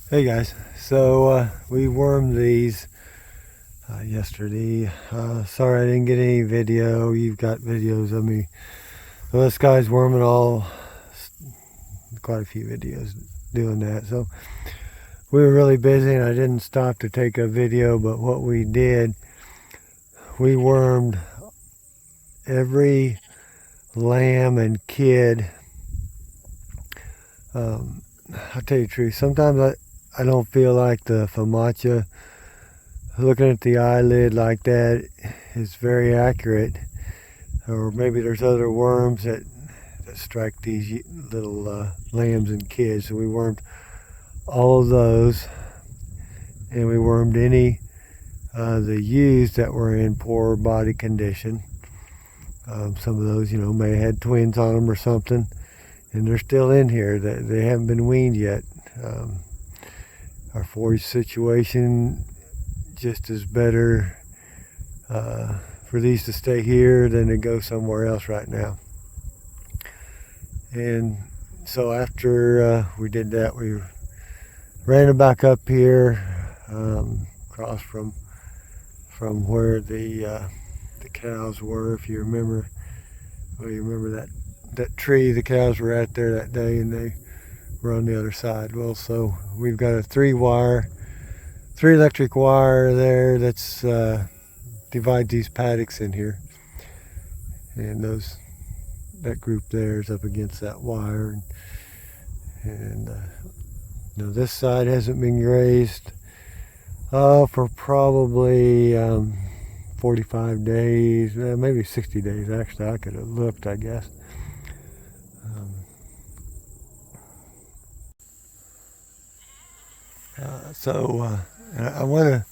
Hey guys, so we wormed these yesterday. Sorry I didn't get any video. You've got videos of me. Well, this guy's worming quite a few videos doing that. So we were really busy and I didn't stop to take a video, but what we did, we wormed every lamb and kid. I'll tell you the truth, sometimes I don't feel like the FAMACHA, looking at the eyelid like that, is very accurate. Or maybe there's other worms that strike these little lambs and kids. So we wormed all of those, and we wormed any the ewes that were in poor body condition. Some of those, may have had twins on them or something, and they're still in here. They haven't been weaned yet. Our forage situation just is better for these to stay here than to go somewhere else right now. And so after we did that, we ran them back up here, across from where the cows were. If you remember, you remember that tree the cows were at there that day, and they were on the other side. Well, so we've got a three electric wire there that's divides these paddocks in here, and that group there is up against that wire, and this side hasn't been grazed for probably 45 days, maybe 60 days actually. I could have looked, I guess. I want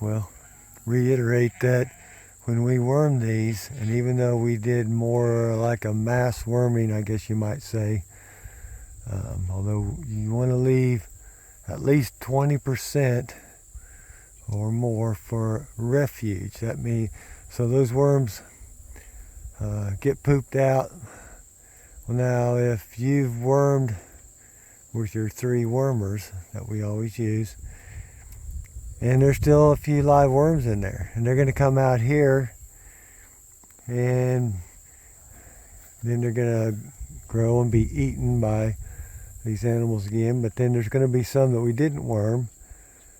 to, reiterate that when we worm these, and even though we did more like a mass worming, I guess you might say, although you want to leave at least 20% or more for refuge. That means, so those worms get pooped out. Well, now if you've wormed with your 3 wormers that we always use, and there's still a few live worms in there, and they're going to come out here, and then they're going to grow and be eaten by these animals again. But then there's going to be some that we didn't worm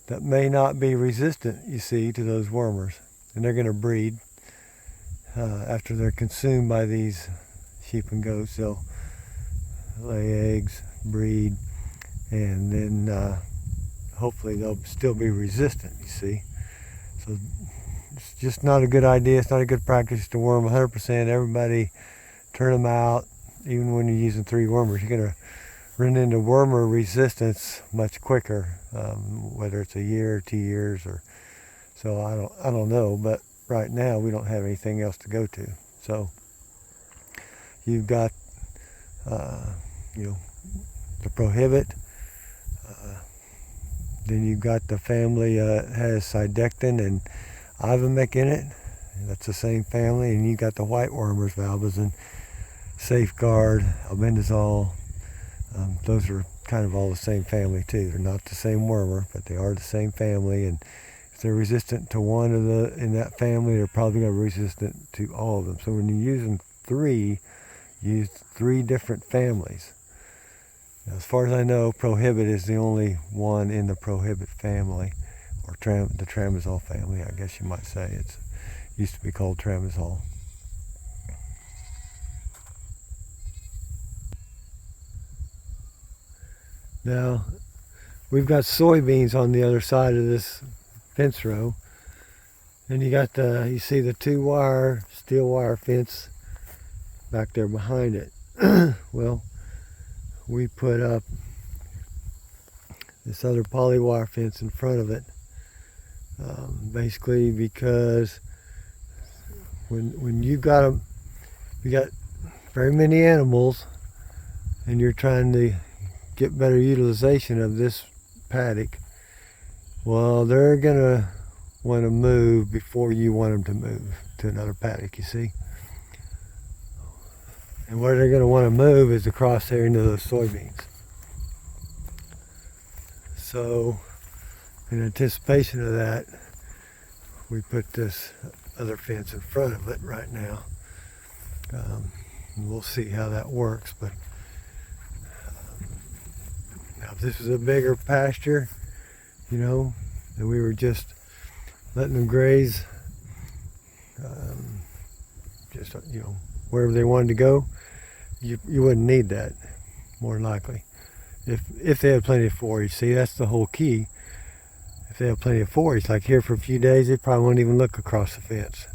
that may not be resistant, you see, to those wormers, and they're going to breed after they're consumed by these sheep and goats. They'll lay eggs, breed, and then hopefully they'll still be resistant, you see. So it's just not a good idea. It's not a good practice to worm 100%. Everybody turn them out. Even when you're using 3 wormers, you're going to run into wormer resistance much quicker, whether it's a year or 2 years, or so. I don't know, but right now we don't have anything else to go to. So you've got the prohibit. Then you've got the family has cydectin and ivomec in it. That's the same family. And you got the white wormers, valbazin, safeguard, albendazole. Those are kind of all the same family too. They're not the same wormer, but they are the same family. And if they're resistant to one of in that family, they're probably going to be resistant to all of them. So when you're using 3, use 3 different families. Now, as far as I know, prohibit is the only one in the prohibit family, or the tramadol family, I guess you might say. It used to be called tramadol. Now, we've got soybeans on the other side of this fence row, and you see the 2-wire steel wire fence back there behind it. Well, we put up this other poly wire fence in front of it, basically because when you got very many animals, and you're trying to get better utilization of this paddock, well, they're gonna want to move before you want them to move to another paddock, you see. And where they're going to want to move is across there into those soybeans. So in anticipation of that, we put this other fence in front of it right now. We'll see how that works, but now if this was a bigger pasture, you know, and we were just letting them graze, just, you know, wherever they wanted to go, you wouldn't need that, more than likely. If they had plenty of forage. See, that's the whole key. If they have plenty of forage, like here for a few days, they probably won't even look across the fence.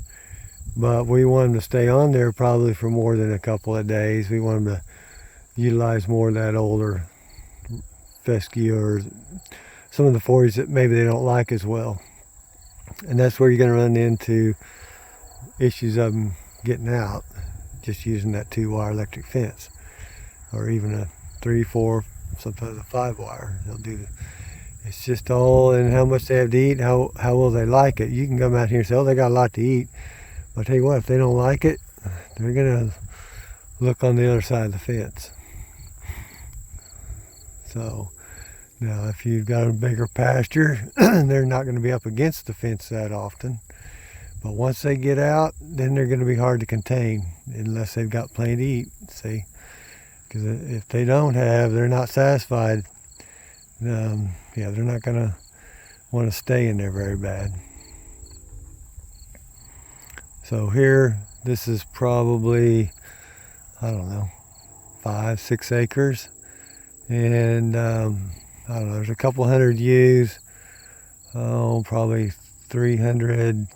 But we want them to stay on there probably for more than a couple of days. We want them to utilize more of that older fescue or some of the forage that maybe they don't like as well. And that's where you're going to run into issues of them getting out, just using that 2-wire electric fence, or even a 3, 4, sometimes a 5-wire. They'll do. It's just all in how much they have to eat, how well they like it. You can come out here and say, oh, they got a lot to eat. But I'll tell you what, if they don't like it, they're going to look on the other side of the fence. So now if you've got a bigger pasture, they're not going to be up against the fence that often. But once they get out, then they're going to be hard to contain unless they've got plenty to eat, see? Because if they don't have, they're not satisfied, yeah, they're not going to want to stay in there very bad. So here, this is probably, I don't know, 5, 6 acres. And I don't know, there's a couple hundred ewes, probably 300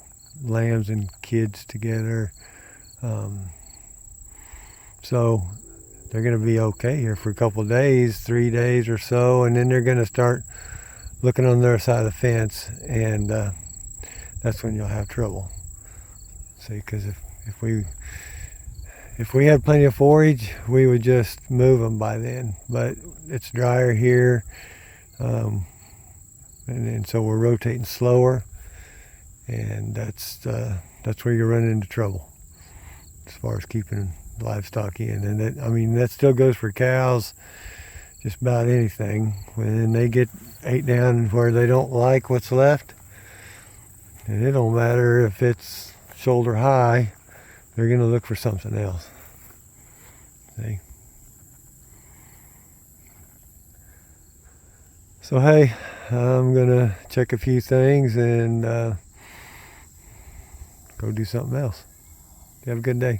lambs and kids together. So they're going to be okay here for a couple of days, 3 days or so, and then they're going to start looking on their side of the fence, and that's when you'll have trouble. See, because if we had plenty of forage, we would just move them by then. But it's drier here, and so we're rotating slower, and that's where you're running into trouble as far as keeping livestock in. And that still goes for cows, just about anything. When they get ate down where they don't like what's left, and it don't matter if it's shoulder high, they're going to look for something else. See? So hey, I'm going to check a few things and go do something else. You have a good day.